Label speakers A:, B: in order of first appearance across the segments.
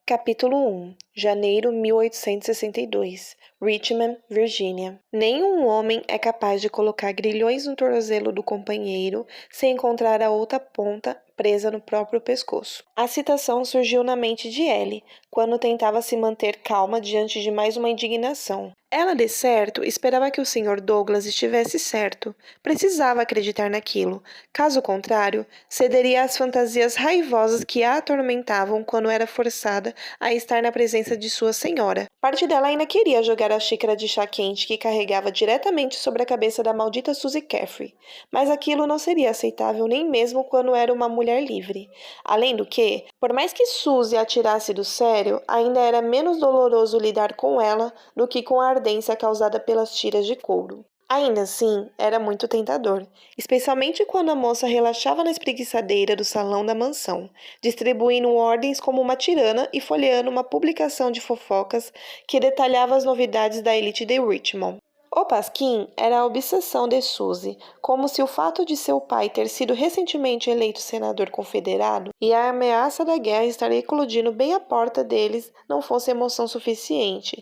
A: Capítulo 1. Janeiro 1862. Richmond, Virgínia. Nenhum homem é capaz de colocar grilhões no tornozelo do companheiro sem encontrar a outra ponta presa no próprio pescoço. A citação surgiu na mente de Ellie, quando tentava se manter calma diante de mais uma indignação. Ela, de certo, esperava que o Sr. Douglas estivesse certo. Precisava acreditar naquilo. Caso contrário, cederia às fantasias raivosas que a atormentavam quando era forçada a estar na presença de sua senhora. Parte dela ainda queria jogar a xícara de chá quente que carregava diretamente sobre a cabeça da maldita Suzy Caffrey, mas aquilo não seria aceitável nem mesmo quando era uma mulher livre. Além do que, por mais que Suzy a tirasse do sério, ainda era menos doloroso lidar com ela do que com a ardência causada pelas tiras de couro. Ainda assim, era muito tentador, especialmente quando a moça relaxava na espreguiçadeira do salão da mansão, distribuindo ordens como uma tirana e folheando uma publicação de fofocas que detalhava as novidades da elite de Richmond. O pasquim era a obsessão de Suzy, como se o fato de seu pai ter sido recentemente eleito senador confederado e a ameaça da guerra estar eclodindo bem à porta deles não fosse emoção suficiente.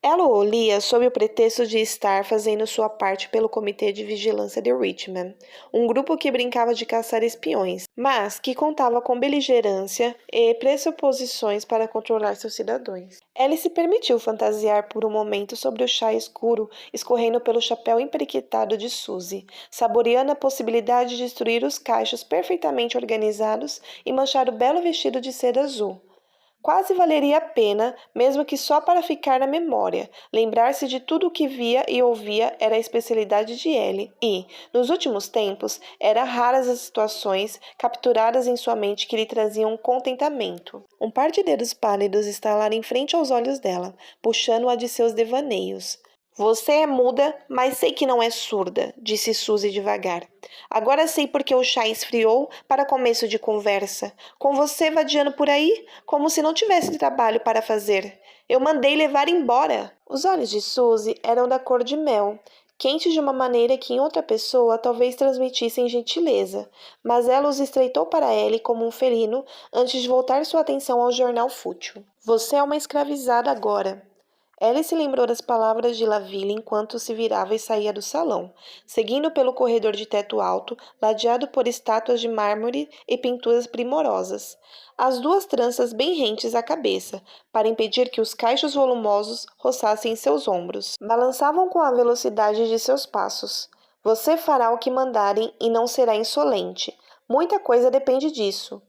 A: Ela o lia sob o pretexto de estar fazendo sua parte pelo Comitê de Vigilância de Richmond, um grupo que brincava de caçar espiões, mas que contava com beligerância e pressuposições para controlar seus cidadãos. Ela se permitiu fantasiar por um momento sobre o chá escuro escorrendo pelo chapéu emperiquitado de Suzy, saboreando a possibilidade de destruir os cachos perfeitamente organizados e manchar o belo vestido de seda azul. Quase valeria a pena, mesmo que só para ficar na memória. Lembrar-se de tudo o que via e ouvia era a especialidade de Ellie e, nos últimos tempos, eram raras as situações capturadas em sua mente que lhe traziam contentamento. Um par de dedos pálidos estalara em frente aos olhos dela, puxando-a de seus devaneios. Você é muda, mas sei que não é surda, disse Suzy devagar. Agora sei porque o chá esfriou para começo de conversa. Com você vadiando por aí, como se não tivesse trabalho para fazer. Eu mandei levar embora. Os olhos de Suzy eram da cor de mel, quentes de uma maneira que em outra pessoa talvez transmitissem gentileza, mas ela os estreitou para Ellie como um felino antes de voltar sua atenção ao jornal fútil. Você é uma escravizada agora. Ellie se lembrou das palavras de Laville enquanto se virava e saía do salão, seguindo pelo corredor de teto alto, ladeado por estátuas de mármore e pinturas primorosas, as duas tranças bem rentes à cabeça, para impedir que os cachos volumosos roçassem seus ombros. Balançavam com a velocidade de seus passos. Você fará o que mandarem e não será insolente. Muita coisa depende disso.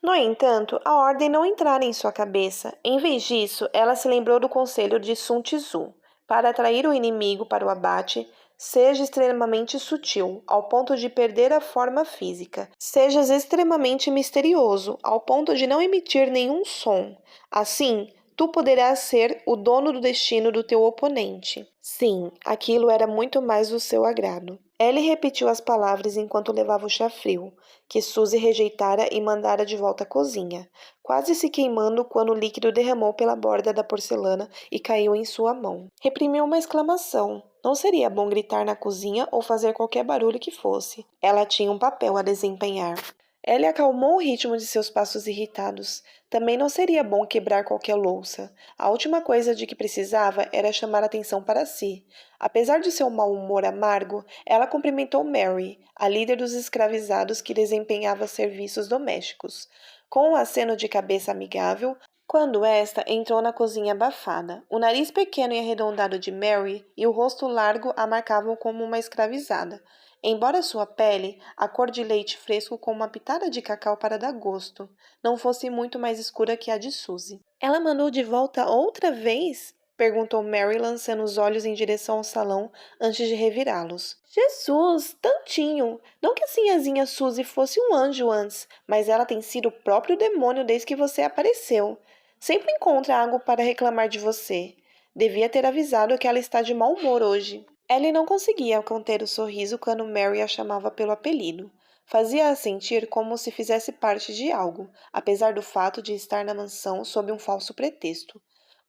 A: No entanto, a ordem não entrara em sua cabeça. Em vez disso, ela se lembrou do conselho de Sun Tzu. Para atrair o inimigo para o abate, seja extremamente sutil, ao ponto de perder a forma física. Sejas extremamente misterioso, ao ponto de não emitir nenhum som. Assim, tu poderás ser o dono do destino do teu oponente. Sim, aquilo era muito mais do seu agrado. Ellie repetiu as palavras enquanto levava o chá frio, que Suzy rejeitara e mandara de volta à cozinha, quase se queimando quando o líquido derramou pela borda da porcelana e caiu em sua mão. Reprimiu uma exclamação. Não seria bom gritar na cozinha ou fazer qualquer barulho que fosse. Ela tinha um papel a desempenhar. Ellie acalmou o ritmo de seus passos irritados. Também não seria bom quebrar qualquer louça. A última coisa de que precisava era chamar atenção para si. Apesar de seu mau humor amargo, ela cumprimentou Mary, a líder dos escravizados que desempenhava serviços domésticos, com um aceno de cabeça amigável, quando esta entrou na cozinha abafada. O nariz pequeno e arredondado de Mary e o rosto largo a marcavam como uma escravizada. Embora sua pele, a cor de leite fresco com uma pitada de cacau para dar gosto, não fosse muito mais escura que a de Suzy. Ela mandou de volta outra vez? Perguntou Mary, lançando os olhos em direção ao salão antes de revirá-los. Jesus, tantinho! Não que a sinhazinha Suzy fosse um anjo antes, mas ela tem sido o próprio demônio desde que você apareceu. Sempre encontra algo para reclamar de você. Devia ter avisado que ela está de mau humor hoje. Ellie não conseguia conter o sorriso quando Mary a chamava pelo apelido. Fazia-a sentir como se fizesse parte de algo, apesar do fato de estar na mansão sob um falso pretexto.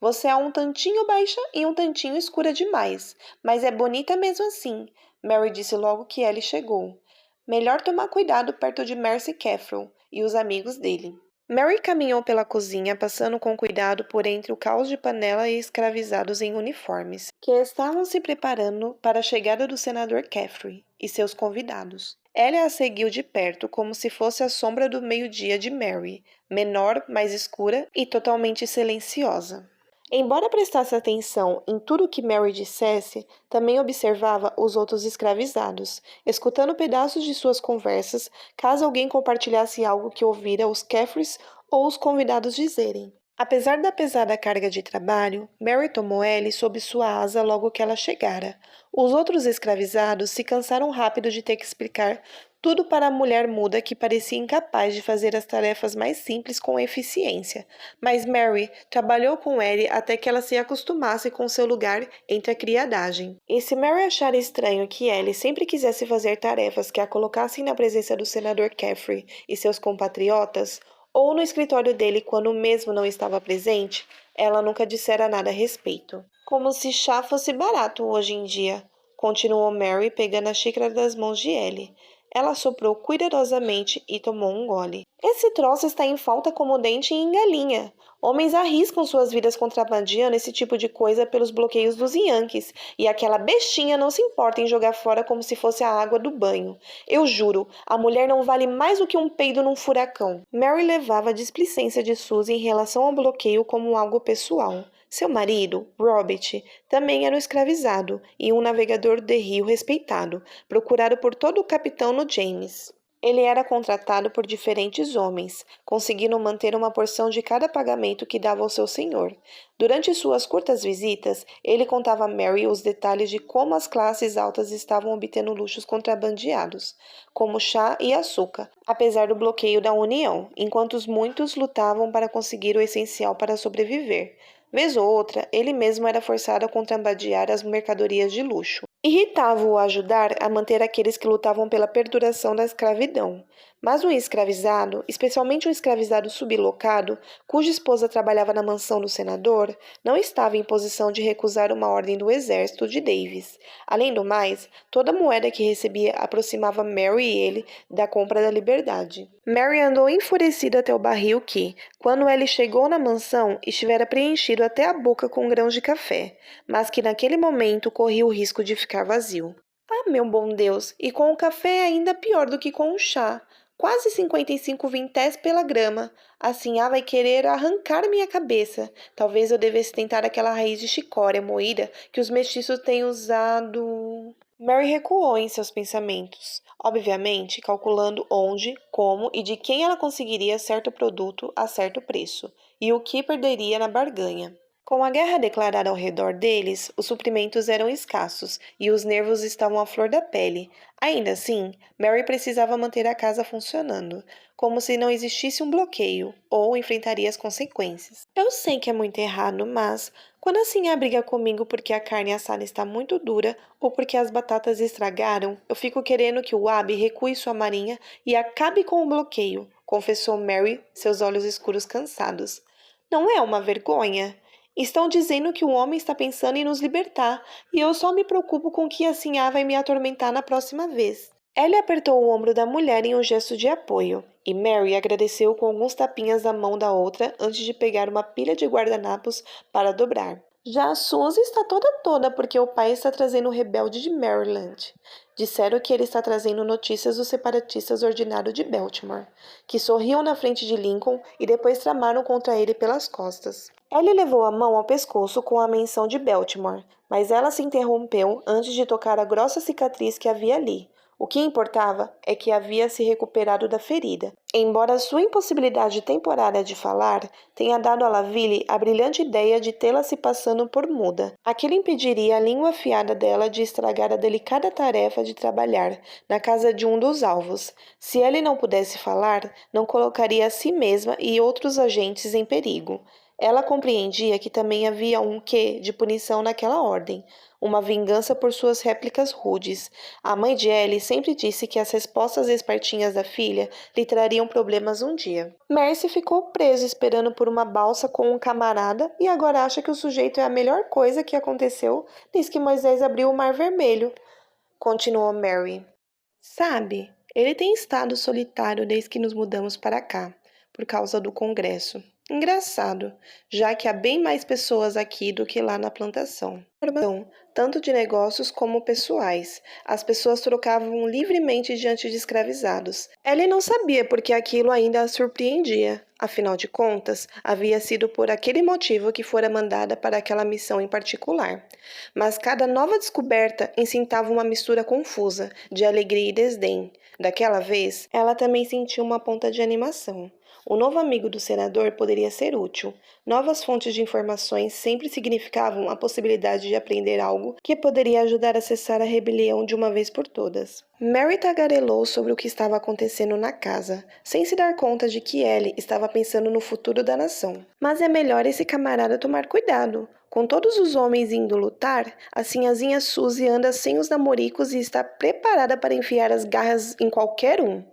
A: Você é um tantinho baixa e um tantinho escura demais, mas é bonita mesmo assim, Mary disse logo que Ellie chegou. Melhor tomar cuidado perto de Mercy Caffrey e os amigos dele. Mary caminhou pela cozinha, passando com cuidado por entre o caos de panela e escravizados em uniformes, que estavam se preparando para a chegada do senador Caffrey e seus convidados. Ela a seguiu de perto, como se fosse a sombra do meio-dia de Mary, menor, mais escura e totalmente silenciosa. Embora prestasse atenção em tudo que Mary dissesse, também observava os outros escravizados, escutando pedaços de suas conversas, caso alguém compartilhasse algo que ouvira os Caffreys ou os convidados dizerem. Apesar da pesada carga de trabalho, Mary tomou Ellie sob sua asa logo que ela chegara. Os outros escravizados se cansaram rápido de ter que explicar tudo para a mulher muda que parecia incapaz de fazer as tarefas mais simples com eficiência. Mas Mary trabalhou com Ellie até que ela se acostumasse com seu lugar entre a criadagem. E se Mary achara estranho que Ellie sempre quisesse fazer tarefas que a colocassem na presença do senador Caffrey e seus compatriotas, ou no escritório dele quando o mesmo não estava presente, ela nunca dissera nada a respeito. Como se chá fosse barato hoje em dia, continuou Mary pegando a xícara das mãos de Ellie. Ela soprou cuidadosamente e tomou um gole. Esse troço está em falta como dente em galinha. Homens arriscam suas vidas contrabandeando esse tipo de coisa pelos bloqueios dos Yankees, e aquela bestinha não se importa em jogar fora como se fosse a água do banho. Eu juro, a mulher não vale mais do que um peido num furacão. Mary levava a displicência de Suzy em relação ao bloqueio como algo pessoal. Seu marido, Robert, também era um escravizado e um navegador de rio respeitado, procurado por todo o capitão no James. Ele era contratado por diferentes homens, conseguindo manter uma porção de cada pagamento que dava ao seu senhor. Durante suas curtas visitas, ele contava a Mary os detalhes de como as classes altas estavam obtendo luxos contrabandeados, como chá e açúcar, apesar do bloqueio da União, enquanto muitos lutavam para conseguir o essencial para sobreviver. Vez ou outra, ele mesmo era forçado a contrabandear as mercadorias de luxo. Irritava-o ajudar a manter aqueles que lutavam pela perduração da escravidão. Mas um escravizado, especialmente um escravizado sublocado, cuja esposa trabalhava na mansão do senador, não estava em posição de recusar uma ordem do exército de Davis. Além do mais, toda moeda que recebia aproximava Mary e ele da compra da liberdade. Mary andou enfurecida até o barril que, quando ele chegou na mansão, estivera preenchido até a boca com grãos de café, mas que naquele momento corria o risco de ficar vazio. Ah, meu bom Deus, e com o café é ainda pior do que com o chá. Quase 55 vinténs pela grama. Assim, vai querer arrancar minha cabeça. Talvez eu devesse tentar aquela raiz de chicória moída que os mestiços têm usado. Mary recuou em seus pensamentos, obviamente calculando onde, como e de quem ela conseguiria certo produto a certo preço, e o que perderia na barganha. Com a guerra declarada ao redor deles, os suprimentos eram escassos e os nervos estavam à flor da pele. Ainda assim, Mary precisava manter a casa funcionando, como se não existisse um bloqueio, ou enfrentaria as consequências. Eu sei que é muito errado, mas quando a senhora briga comigo porque a carne assada está muito dura ou porque as batatas estragaram, eu fico querendo que o Abe recue sua marinha e acabe com o bloqueio, confessou Mary, seus olhos escuros cansados. Não é uma vergonha? Estão dizendo que o homem está pensando em nos libertar, e eu só me preocupo com que a Sinhá vai me atormentar na próxima vez. Ellie apertou o ombro da mulher em um gesto de apoio, e Mary agradeceu com alguns tapinhas da mão da outra antes de pegar uma pilha de guardanapos para dobrar. Já a Suzy está toda porque o pai está trazendo o rebelde de Maryland. Disseram que ele está trazendo notícias dos separatistas ordinários de Baltimore, que sorriam na frente de Lincoln e depois tramaram contra ele pelas costas. Ellie levou a mão ao pescoço com a menção de Baltimore, mas ela se interrompeu antes de tocar a grossa cicatriz que havia ali. O que importava é que havia se recuperado da ferida. Embora sua impossibilidade temporária de falar tenha dado a Laville a brilhante ideia de tê-la se passando por muda, aquilo impediria a língua afiada dela de estragar a delicada tarefa de trabalhar na casa de um dos alvos. Se ele não pudesse falar, não colocaria a si mesma e outros agentes em perigo. Ela compreendia que também havia um quê de punição naquela ordem, uma vingança por suas réplicas rudes. A mãe de Ellie sempre disse que as respostas espertinhas da filha lhe trariam problemas um dia. Mercy ficou preso esperando por uma balsa com um camarada e agora acha que o sujeito é a melhor coisa que aconteceu desde que Moisés abriu o Mar Vermelho, continuou Mary. Sabe, ele tem estado solitário desde que nos mudamos para cá. por causa do Congresso. Engraçado, já que há bem mais pessoas aqui do que lá na plantação. Tanto de negócios como pessoais. As pessoas trocavam livremente diante de escravizados. Ellie não sabia porque aquilo ainda a surpreendia. Afinal de contas, havia sido por aquele motivo que fora mandada para aquela missão em particular. Mas cada nova descoberta incitava uma mistura confusa de alegria e desdém. Daquela vez, ela também sentiu uma ponta de animação. O novo amigo do senador poderia ser útil. Novas fontes de informações sempre significavam a possibilidade de aprender algo que poderia ajudar a cessar a rebelião de uma vez por todas. Mary tagarelou sobre o que estava acontecendo na casa, sem se dar conta de que Ellie estava pensando no futuro da nação. Mas é melhor esse camarada tomar cuidado. Com todos os homens indo lutar, a sinhazinha Suzy anda sem os namoricos e está preparada para enfiar as garras em qualquer um.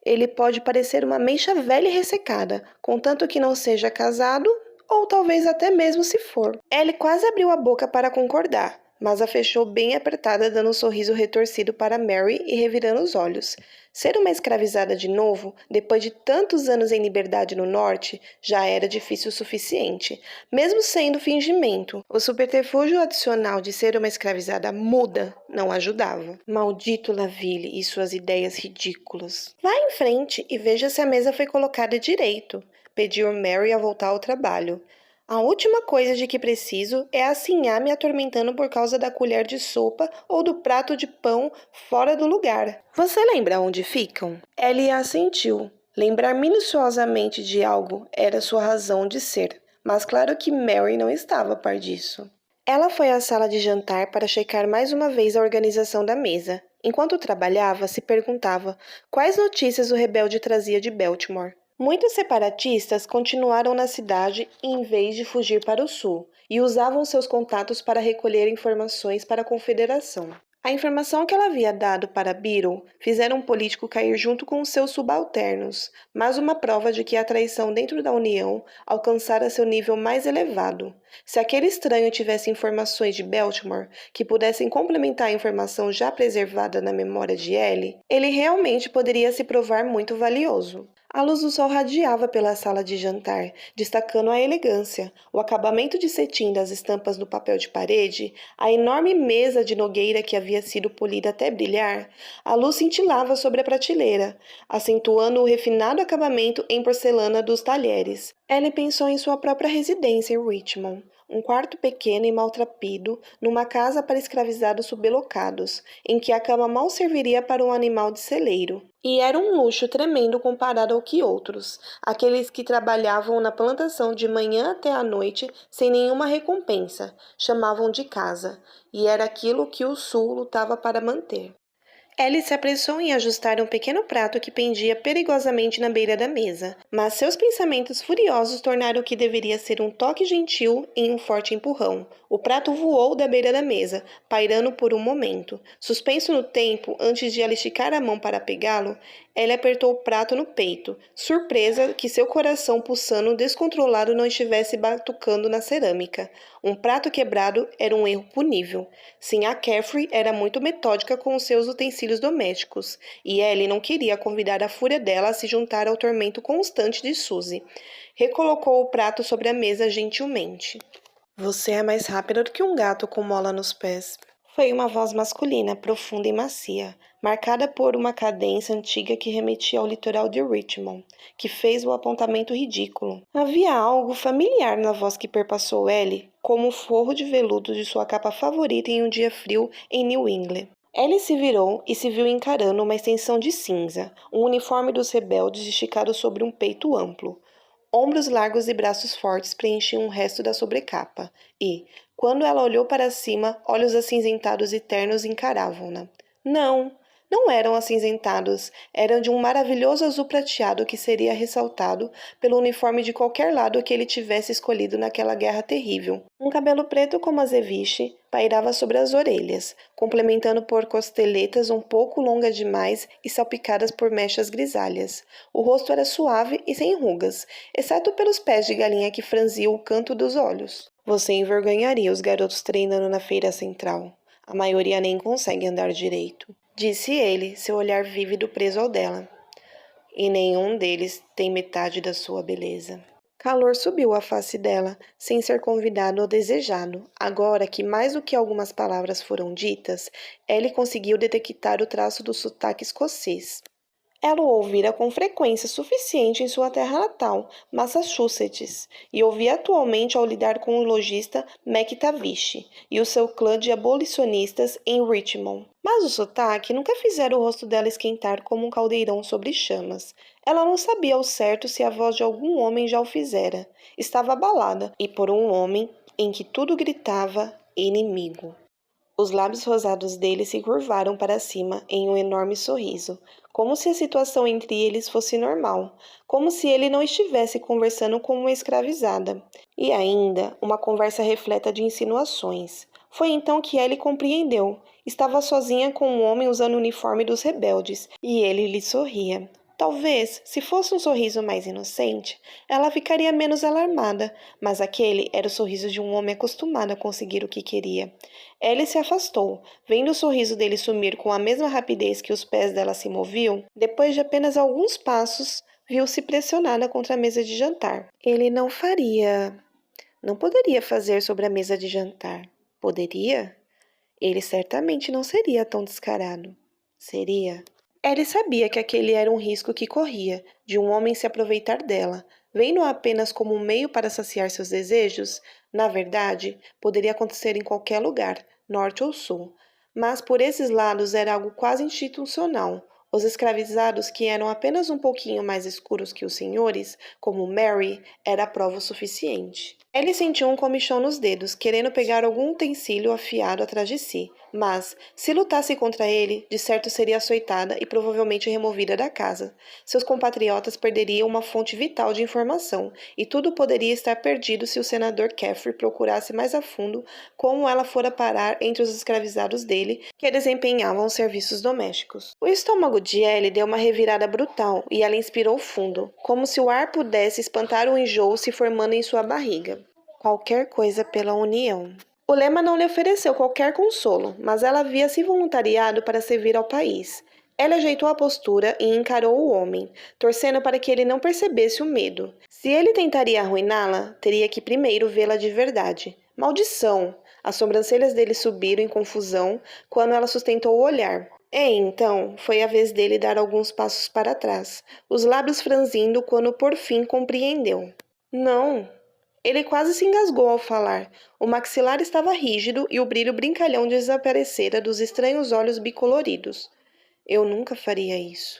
A: Ele pode parecer uma ameixa velha e ressecada, contanto que não seja casado, ou talvez até mesmo se for. Ellie quase abriu a boca para concordar, mas a fechou bem apertada, dando um sorriso retorcido para Mary e revirando os olhos. Ser uma escravizada de novo, depois de tantos anos em liberdade no norte, já era difícil o suficiente, mesmo sendo fingimento. O subterfúgio adicional de ser uma escravizada muda não ajudava. Maldito Laville e suas ideias ridículas. Vá em frente e veja se a mesa foi colocada direito, pediu Mary ao voltar ao trabalho. A última coisa de que preciso é a sinhá me atormentando por causa da colher de sopa ou do prato de pão fora do lugar. Você lembra onde ficam? Ellie assentiu. Lembrar minuciosamente de algo era sua razão de ser, mas claro que Mary não estava a par disso. Ela foi à sala de jantar para checar mais uma vez a organização da mesa. Enquanto trabalhava, se perguntava quais notícias o rebelde trazia de Baltimore. Muitos separatistas continuaram na cidade em vez de fugir para o sul e usavam seus contatos para recolher informações para a Confederação. A informação que ela havia dado para Beatle fizeram um político cair junto com seus subalternos, mais uma prova de que a traição dentro da União alcançara seu nível mais elevado. Se aquele estranho tivesse informações de Baltimore que pudessem complementar a informação já preservada na memória de Ellie, ele realmente poderia se provar muito valioso. A luz do sol radiava pela sala de jantar, destacando a elegância, o acabamento de cetim das estampas no papel de parede, a enorme mesa de nogueira que havia sido polida até brilhar. A luz cintilava sobre a prateleira, acentuando o refinado acabamento em porcelana dos talheres. Ellie pensou em sua própria residência em Richmond. Um quarto pequeno e maltrapilho, numa casa para escravizados subelocados, em que a cama mal serviria para um animal de celeiro. E era um luxo tremendo comparado ao que outros, aqueles que trabalhavam na plantação de manhã até à noite sem nenhuma recompensa, chamavam de casa, e era aquilo que o sul lutava para manter. Ellie se apressou em ajustar um pequeno prato que pendia perigosamente na beira da mesa, mas seus pensamentos furiosos tornaram o que deveria ser um toque gentil em um forte empurrão. O prato voou da beira da mesa, pairando por um momento. Suspenso no tempo, antes de ela esticar a mão para pegá-lo, Ellie apertou o prato no peito, surpresa que seu coração pulsando descontrolado não estivesse batucando na cerâmica. Um prato quebrado era um erro punível. Sinhá Caffrey era muito metódica com os seus utensílios domésticos, e Ellie não queria convidar a fúria dela a se juntar ao tormento constante de Suzy. Recolocou o prato sobre a mesa gentilmente. Você é mais rápida do que um gato com mola nos pés. Foi uma voz masculina, profunda e macia, marcada por uma cadência antiga que remetia ao litoral de Richmond, que fez o apontamento ridículo. Havia algo familiar na voz que perpassou Ellie, como o forro de veludo de sua capa favorita em um dia frio em New England. Ellie se virou e se viu encarando uma extensão de cinza, um uniforme dos rebeldes esticado sobre um peito amplo. Ombros largos e braços fortes preenchiam o resto da sobrecapa, e, quando ela olhou para cima, olhos acinzentados e ternos encaravam-na. Não eram acinzentados, eram de um maravilhoso azul prateado que seria ressaltado pelo uniforme de qualquer lado que ele tivesse escolhido naquela guerra terrível. Um cabelo preto como azeviche pairava sobre as orelhas, complementando por costeletas um pouco longas demais e salpicadas por mechas grisalhas. O rosto era suave e sem rugas, exceto pelos pés de galinha que franziam o canto dos olhos. Você envergonharia os garotos treinando na feira central. A maioria nem consegue andar direito, disse ele, seu olhar vívido preso ao dela. e nenhum deles tem metade da sua beleza. Calor subiu à face dela, sem ser convidado ou desejado. Agora que mais do que algumas palavras foram ditas, Ellie conseguiu detectar o traço do sotaque escocês. Ela o ouvira com frequência suficiente em sua terra natal, Massachusetts, e ouvia atualmente ao lidar com o lojista McTavish e o seu clã de abolicionistas em Richmond. Mas o sotaque nunca fizera o rosto dela esquentar como um caldeirão sobre chamas. Ela não sabia ao certo se a voz de algum homem já o fizera. Estava abalada, e por um homem em que tudo gritava inimigo. Os lábios rosados dele se curvaram para cima em um enorme sorriso, como se a situação entre eles fosse normal, como se ele não estivesse conversando com uma escravizada. E ainda, uma conversa repleta de insinuações. Foi então que Ellie compreendeu. Estava sozinha com um homem usando o uniforme dos rebeldes, e ele lhe sorria. Talvez, se fosse um sorriso mais inocente, ela ficaria menos alarmada, mas aquele era o sorriso de um homem acostumado a conseguir o que queria. Ellie se afastou, vendo o sorriso dele sumir com a mesma rapidez que os pés dela se moviam. Depois de apenas alguns passos, viu-se pressionada contra a mesa de jantar. Ele não faria. Não poderia fazer sobre a mesa de jantar. Poderia? Ele certamente não seria tão descarado. Seria? Ellie sabia que aquele era um risco que corria, de um homem se aproveitar dela, vendo-a apenas como um meio para saciar seus desejos. Na verdade, poderia acontecer em qualquer lugar, norte ou sul. Mas por esses lados era algo quase institucional. Os escravizados, que eram apenas um pouquinho mais escuros que os senhores, como Mary, era prova o suficiente. Ellie sentiu um comichão nos dedos, querendo pegar algum utensílio afiado atrás de si, mas, se lutasse contra ele, de certo seria açoitada e provavelmente removida da casa. Seus compatriotas perderiam uma fonte vital de informação, e tudo poderia estar perdido se o senador Caffrey procurasse mais a fundo como ela fora parar entre os escravizados dele, que desempenhavam serviços domésticos. O estômago de Ellie deu uma revirada brutal, e ela inspirou fundo, como se o ar pudesse espantar o enjoo se formando em sua barriga. Qualquer coisa pela união. O lema não lhe ofereceu qualquer consolo, mas ela havia se voluntariado para servir ao país. Ela ajeitou a postura e encarou o homem, torcendo para que ele não percebesse o medo. Se ele tentaria arruiná-la, teria que primeiro vê-la de verdade. Maldição! As sobrancelhas dele subiram em confusão quando ela sustentou o olhar. E então foi a vez dele dar alguns passos para trás, os lábios franzindo quando por fim compreendeu. Não! Ele quase se engasgou ao falar. O maxilar estava rígido e o brilho brincalhão desaparecera dos estranhos olhos bicoloridos. Eu nunca faria isso.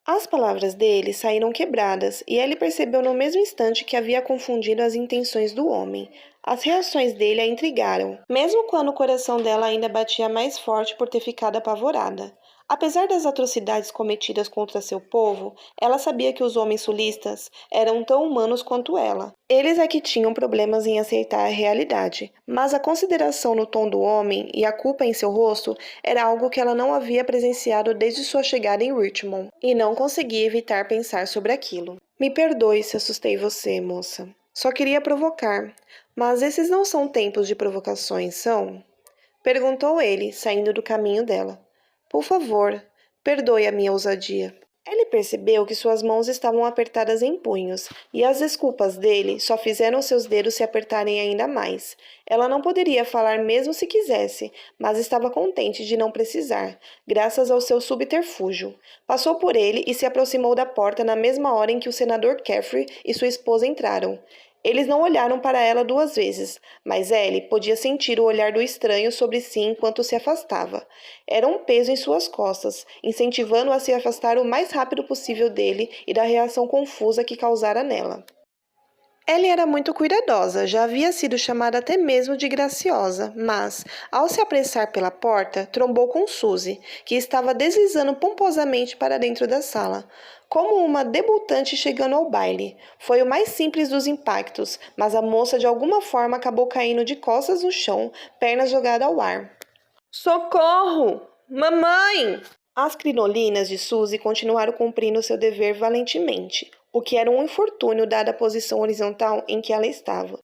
A: As palavras dele saíram quebradas e ele percebeu no mesmo instante que havia confundido as intenções do homem. As reações dele a intrigaram, mesmo quando o coração dela ainda batia mais forte por ter ficado apavorada. Apesar das atrocidades cometidas contra seu povo, ela sabia que os homens sulistas eram tão humanos quanto ela. Eles é que tinham problemas em aceitar a realidade, mas a consideração no tom do homem e a culpa em seu rosto era algo que ela não havia presenciado desde sua chegada em Richmond, e não conseguia evitar pensar sobre aquilo. Me perdoe se assustei você, moça. Só queria provocar. Mas esses não são tempos de provocações, são? Perguntou ele, saindo do caminho dela. Por favor, perdoe a minha ousadia. Ele percebeu que suas mãos estavam apertadas em punhos, e as desculpas dele só fizeram seus dedos se apertarem ainda mais. Ela não poderia falar mesmo se quisesse, mas estava contente de não precisar, graças ao seu subterfúgio. Passou por ele e se aproximou da porta na mesma hora em que o senador Caffrey e sua esposa entraram. Eles não olharam para ela duas vezes, mas Ellie podia sentir o olhar do estranho sobre si enquanto se afastava. Era um peso em suas costas, incentivando-a a se afastar o mais rápido possível dele e da reação confusa que causara nela. Ellie era muito cuidadosa, já havia sido chamada até mesmo de graciosa, mas, ao se apressar pela porta, trombou com Suzy, que estava deslizando pomposamente para dentro da sala, como uma debutante chegando ao baile. Foi o mais simples dos impactos, mas a moça de alguma forma acabou caindo de costas no chão, pernas jogadas ao ar. Socorro! Mamãe! As crinolinas de Suzy continuaram cumprindo seu dever valentemente, o que era um infortúnio dada a posição horizontal em que ela estava.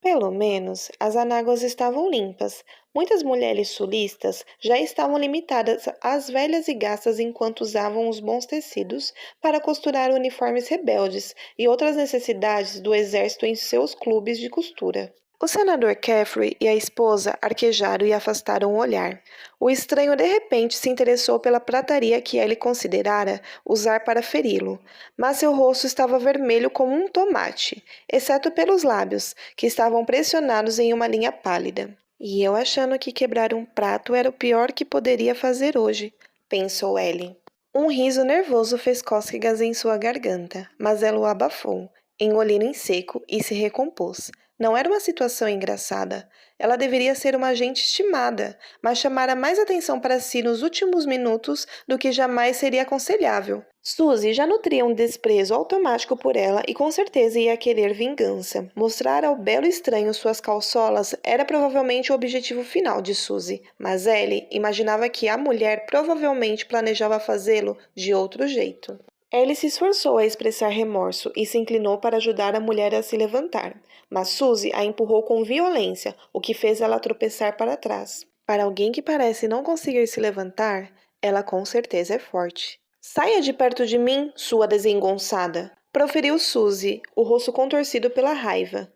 A: Pelo menos, as anáguas estavam limpas. Muitas mulheres sulistas já estavam limitadas às velhas e gastas enquanto usavam os bons tecidos para costurar uniformes rebeldes e outras necessidades do exército em seus clubes de costura. O senador Caffrey e a esposa arquejaram e afastaram o olhar. O estranho de repente se interessou pela prataria que ele considerara usar para feri-lo, mas seu rosto estava vermelho como um tomate, exceto pelos lábios, que estavam pressionados em uma linha pálida. E eu achando que quebrar um prato era o pior que poderia fazer hoje, pensou Ellie. Um riso nervoso fez cócegas em sua garganta, mas ela o abafou, engolindo em seco e se recompôs. Não era uma situação engraçada. Ela deveria ser uma agente estimada, mas chamara mais atenção para si nos últimos minutos do que jamais seria aconselhável. Suzy já nutria um desprezo automático por ela e com certeza ia querer vingança. Mostrar ao belo estranho suas calçolas era provavelmente o objetivo final de Suzy, mas Ellie imaginava que a mulher provavelmente planejava fazê-lo de outro jeito. Ellie se esforçou a expressar remorso e se inclinou para ajudar a mulher a se levantar, mas Suzy a empurrou com violência, o que fez ela tropeçar para trás. Para alguém que parece não conseguir se levantar, ela com certeza é forte. Saia de perto de mim, sua desengonçada, proferiu Suzy, o rosto contorcido pela raiva.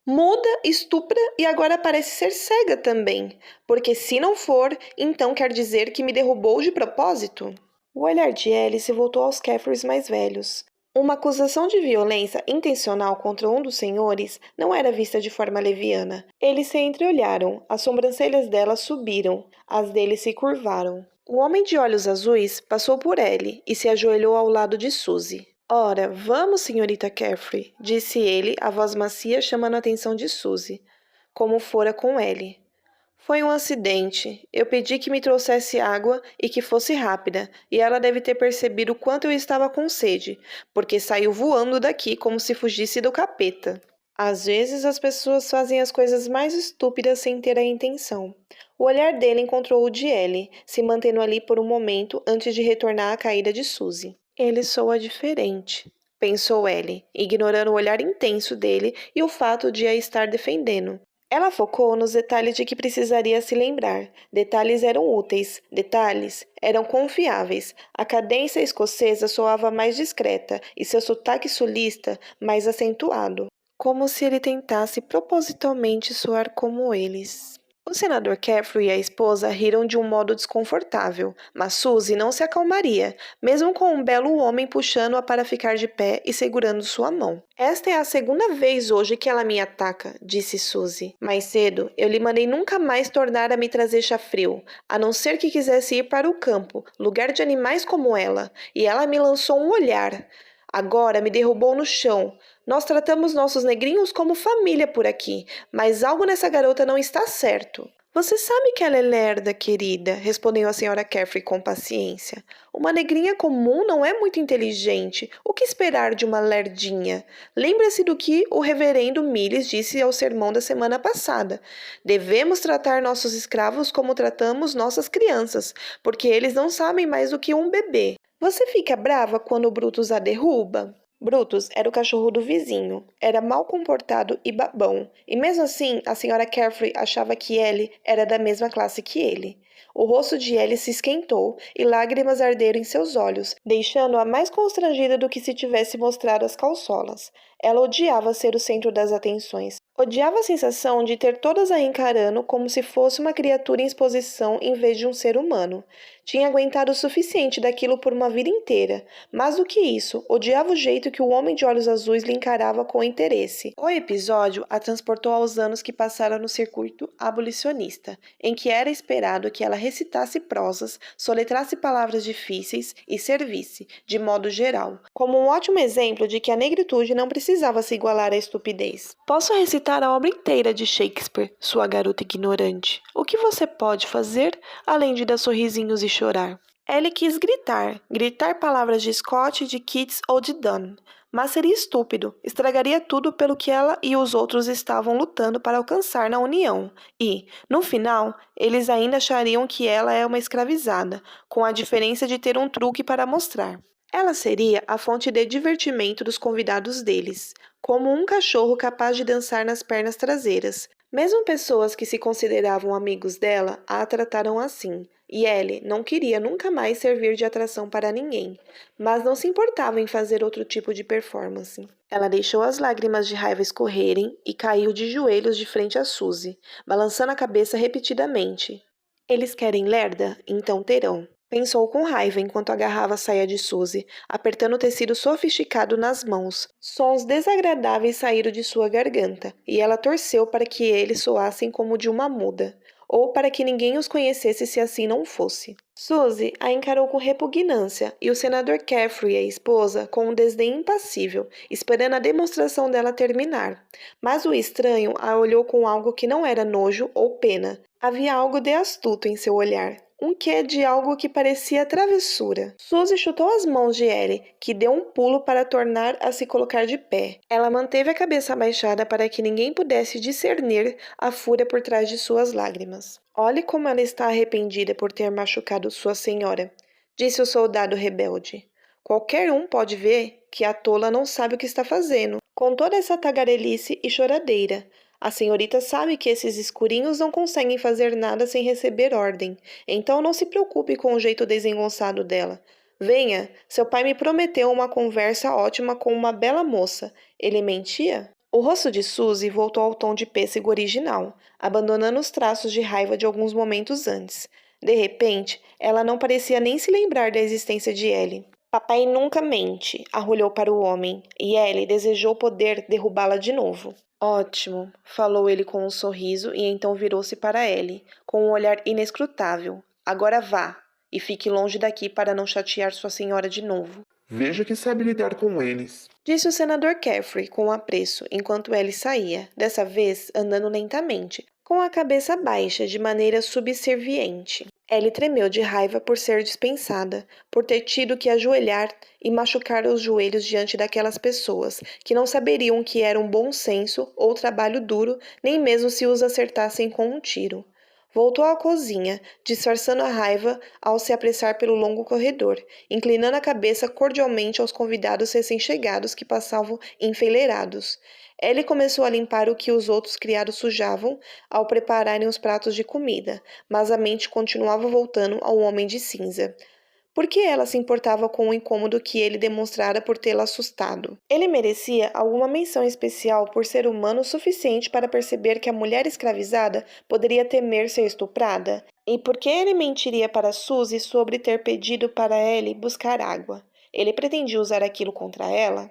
A: Muda, estupra e agora parece ser cega também, porque se não for, então quer dizer que me derrubou de propósito? O olhar de Ellie se voltou aos Caffreys mais velhos. Uma acusação de violência intencional contra um dos senhores não era vista de forma leviana. Eles se entreolharam, as sobrancelhas dela subiram, as dele se curvaram. O homem de olhos azuis passou por Ellie e se ajoelhou ao lado de Suzy. Ora, vamos, senhorita Caffrey, disse ele, a voz macia chamando a atenção de Suzy, como fora com Ellie. Foi um acidente. Eu pedi que me trouxesse água e que fosse rápida, e ela deve ter percebido o quanto eu estava com sede, porque saiu voando daqui como se fugisse do capeta. Às vezes as pessoas fazem as coisas mais estúpidas sem ter a intenção. O olhar dele encontrou o de Ellie, se mantendo ali por um momento antes de retornar à caída de Suzy. Ele soa diferente, pensou Ellie, ignorando o olhar intenso dele e o fato de a estar defendendo. Ela focou nos detalhes de que precisaria se lembrar. Detalhes eram úteis, detalhes eram confiáveis. A cadência escocesa soava mais discreta e seu sotaque sulista mais acentuado, como se ele tentasse propositalmente soar como eles. O senador Caffrey e a esposa riram de um modo desconfortável, mas Suzy não se acalmaria, mesmo com um belo homem puxando-a para ficar de pé e segurando sua mão. Esta é a segunda vez hoje que ela me ataca, disse Suzy. Mais cedo, eu lhe mandei nunca mais tornar a me trazer chá frio, a não ser que quisesse ir para o campo, lugar de animais como ela, e ela me lançou um olhar. Agora me derrubou no chão. Nós tratamos nossos negrinhos como família por aqui, mas algo nessa garota não está certo. Você sabe que ela é lerda, querida, respondeu a senhora Caffrey com paciência. Uma negrinha comum não é muito inteligente. O que esperar de uma lerdinha? Lembre-se do que o reverendo Miles disse ao sermão da semana passada. Devemos tratar nossos escravos como tratamos nossas crianças, porque eles não sabem mais do que um bebê. Você fica brava quando o Brutus a derruba? Brutus era o cachorro do vizinho, era mal comportado e babão, e mesmo assim a senhora Caffrey achava que Ellie era da mesma classe que ele. O rosto de Ellie se esquentou e lágrimas arderam em seus olhos, deixando-a mais constrangida do que se tivesse mostrado as calçolas. Ela odiava ser o centro das atenções. Odiava a sensação de ter todas a encarando como se fosse uma criatura em exposição em vez de um ser humano. Tinha aguentado o suficiente daquilo por uma vida inteira. Mais do que isso, odiava o jeito que o homem de olhos azuis lhe encarava com interesse. O episódio a transportou aos anos que passara no circuito abolicionista, em que era esperado que ela recitasse prosas, soletrasse palavras difíceis e servisse, de modo geral, como um ótimo exemplo de que a negritude não precisava se igualar à estupidez. Posso recitar a obra inteira de Shakespeare, sua garota ignorante. O que você pode fazer, além de dar sorrisinhos e chorar? Ellie quis gritar palavras de Scott, de Keats ou de Donne. Mas seria estúpido, estragaria tudo pelo que ela e os outros estavam lutando para alcançar na união. E, no final, eles ainda achariam que ela é uma escravizada, com a diferença de ter um truque para mostrar. Ela seria a fonte de divertimento dos convidados deles, como um cachorro capaz de dançar nas pernas traseiras. Mesmo pessoas que se consideravam amigos dela a trataram assim, e Ellie não queria nunca mais servir de atração para ninguém, mas não se importava em fazer outro tipo de performance. Ela deixou as lágrimas de raiva escorrerem e caiu de joelhos de frente a Suzy, balançando a cabeça repetidamente. Eles querem lerda? Então terão. Pensou com raiva enquanto agarrava a saia de Suzy, apertando o tecido sofisticado nas mãos. Sons desagradáveis saíram de sua garganta, e ela torceu para que eles soassem como de uma muda, ou para que ninguém os conhecesse se assim não fosse. Suzy a encarou com repugnância, e o senador Caffrey e a esposa com um desdém impassível, esperando a demonstração dela terminar. Mas o estranho a olhou com algo que não era nojo ou pena. Havia algo de astuto em seu olhar. Um quê de algo que parecia travessura. Suzy chutou as mãos de Ellie, que deu um pulo para tornar a se colocar de pé. Ela manteve a cabeça abaixada para que ninguém pudesse discernir a fúria por trás de suas lágrimas. Olhe como ela está arrependida por ter machucado sua senhora, disse o soldado rebelde. Qualquer um pode ver que a tola não sabe o que está fazendo, com toda essa tagarelice e choradeira. A senhorita sabe que esses escurinhos não conseguem fazer nada sem receber ordem, então não se preocupe com o jeito desengonçado dela. Venha, seu pai me prometeu uma conversa ótima com uma bela moça. Ele mentia? O rosto de Suzy voltou ao tom de pêssego original, abandonando os traços de raiva de alguns momentos antes. De repente, ela não parecia nem se lembrar da existência de Ellie. Papai nunca mente, arrulhou para o homem, e Ellie desejou poder derrubá-la de novo. Ótimo, falou ele com um sorriso e então virou-se para Ellie, com um olhar inescrutável. Agora vá, e fique longe daqui para não chatear sua senhora de novo.
B: Veja que sabe lidar com eles.
A: Disse o senador Caffrey com apreço, enquanto Ellie saía, dessa vez andando lentamente, com a cabeça baixa, de maneira subserviente. Ellie tremeu de raiva por ser dispensada, por ter tido que ajoelhar e machucar os joelhos diante daquelas pessoas, que não saberiam o que era um bom senso ou trabalho duro, nem mesmo se os acertassem com um tiro. Voltou à cozinha, disfarçando a raiva ao se apressar pelo longo corredor, inclinando a cabeça cordialmente aos convidados recém-chegados que passavam enfileirados. Ellie começou a limpar o que os outros criados sujavam ao prepararem os pratos de comida, mas a mente continuava voltando ao homem de cinza. Por que ela se importava com o incômodo que ele demonstrara por tê-la assustado? Ele merecia alguma menção especial por ser humano o suficiente para perceber que a mulher escravizada poderia temer ser estuprada? E por que ele mentiria para Suzy sobre ter pedido para Ellie buscar água? Ele pretendia usar aquilo contra ela?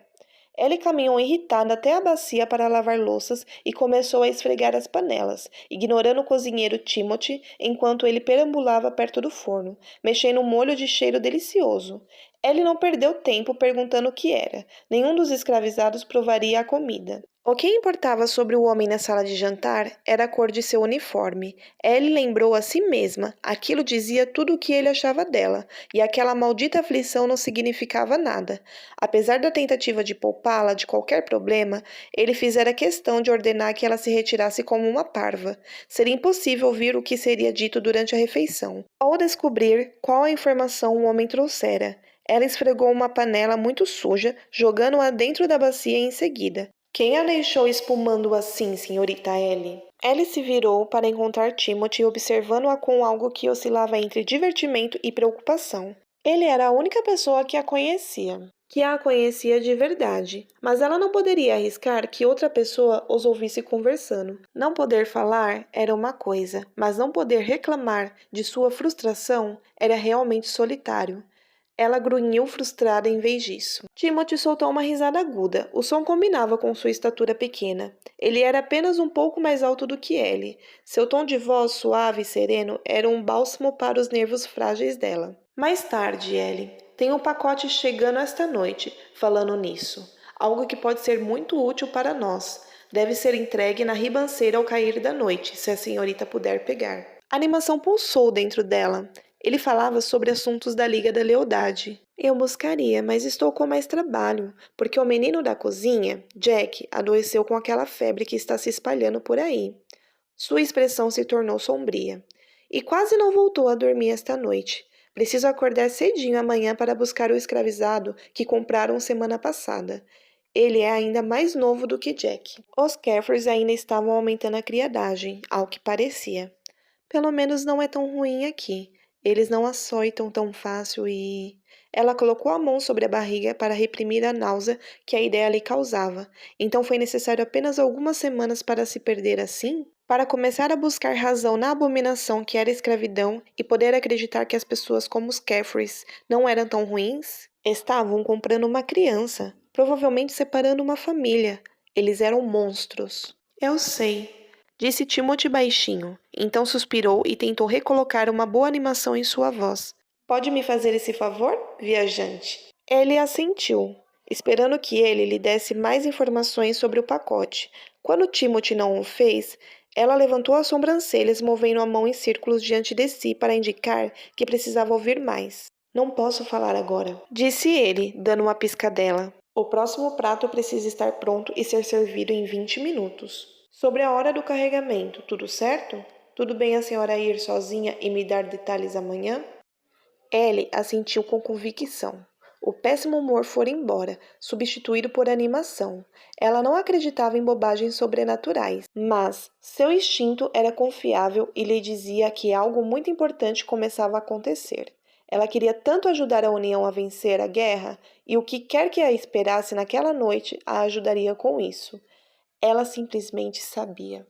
A: Ellie caminhou irritada até a bacia para lavar louças e começou a esfregar as panelas, ignorando o cozinheiro Timothy enquanto ele perambulava perto do forno, mexendo um molho de cheiro delicioso. Ellie não perdeu tempo perguntando o que era. Nenhum dos escravizados provaria a comida. O que importava sobre o homem na sala de jantar era a cor de seu uniforme. Ellie lembrou a si mesma. Aquilo dizia tudo o que ele achava dela, e aquela maldita aflição não significava nada. Apesar da tentativa de poupá-la de qualquer problema, ele fizera questão de ordenar que ela se retirasse como uma parva. Seria impossível ouvir o que seria dito durante a refeição, ou descobrir qual a informação o homem trouxera. Ela esfregou uma panela muito suja, jogando-a dentro da bacia em seguida. Quem a deixou espumando assim, senhorita Ellie? Ellie se virou para encontrar Timothy observando-a com algo que oscilava entre divertimento e preocupação. Ele era a única pessoa que a conhecia de verdade, mas ela não poderia arriscar que outra pessoa os ouvisse conversando. Não poder falar era uma coisa, mas não poder reclamar de sua frustração era realmente solitário. Ela grunhiu frustrada em vez disso. Timothy soltou uma risada aguda. O som combinava com sua estatura pequena. Ele era apenas um pouco mais alto do que Ellie. Seu tom de voz suave e sereno era um bálsamo para os nervos frágeis dela. Mais tarde, Ellie. Tem um pacote chegando esta noite, falando nisso. Algo que pode ser muito útil para nós. Deve ser entregue na ribanceira ao cair da noite, se a senhorita puder pegar. A animação pulsou dentro dela. Ele falava sobre assuntos da Liga da Lealdade. Eu buscaria, mas estou com mais trabalho, porque o menino da cozinha, Jack, adoeceu com aquela febre que está se espalhando por aí. Sua expressão se tornou sombria. E quase não voltou a dormir esta noite. Preciso acordar cedinho amanhã para buscar o escravizado que compraram semana passada. Ele é ainda mais novo do que Jack. Os Caffreys ainda estavam aumentando a criadagem, ao que parecia. Pelo menos não é tão ruim aqui. Eles não açoitam tão fácil e... Ela colocou a mão sobre a barriga para reprimir a náusea que a ideia lhe causava. Então foi necessário apenas algumas semanas para se perder assim? Para começar a buscar razão na abominação que era a escravidão e poder acreditar que as pessoas como os Caffreys não eram tão ruins? Estavam comprando uma criança, provavelmente separando uma família. Eles eram monstros. Eu sei, disse Timothy baixinho. Então suspirou e tentou recolocar uma boa animação em sua voz. Pode me fazer esse favor, viajante? Ele assentiu, esperando que ele lhe desse mais informações sobre o pacote. Quando Timothy não o fez, ela levantou as sobrancelhas, movendo a mão em círculos diante de si para indicar que precisava ouvir mais. Não posso falar agora, disse ele, dando uma piscadela. O próximo prato precisa estar pronto e ser servido em 20 minutos. Sobre a hora do carregamento, tudo certo? Tudo bem a senhora ir sozinha e me dar detalhes amanhã? Ellie assentiu com convicção. O péssimo humor fora embora, substituído por animação. Ela não acreditava em bobagens sobrenaturais, mas seu instinto era confiável e lhe dizia que algo muito importante começava a acontecer. Ela queria tanto ajudar a União a vencer a guerra, e o que quer que a esperasse naquela noite a ajudaria com isso. Ela simplesmente sabia.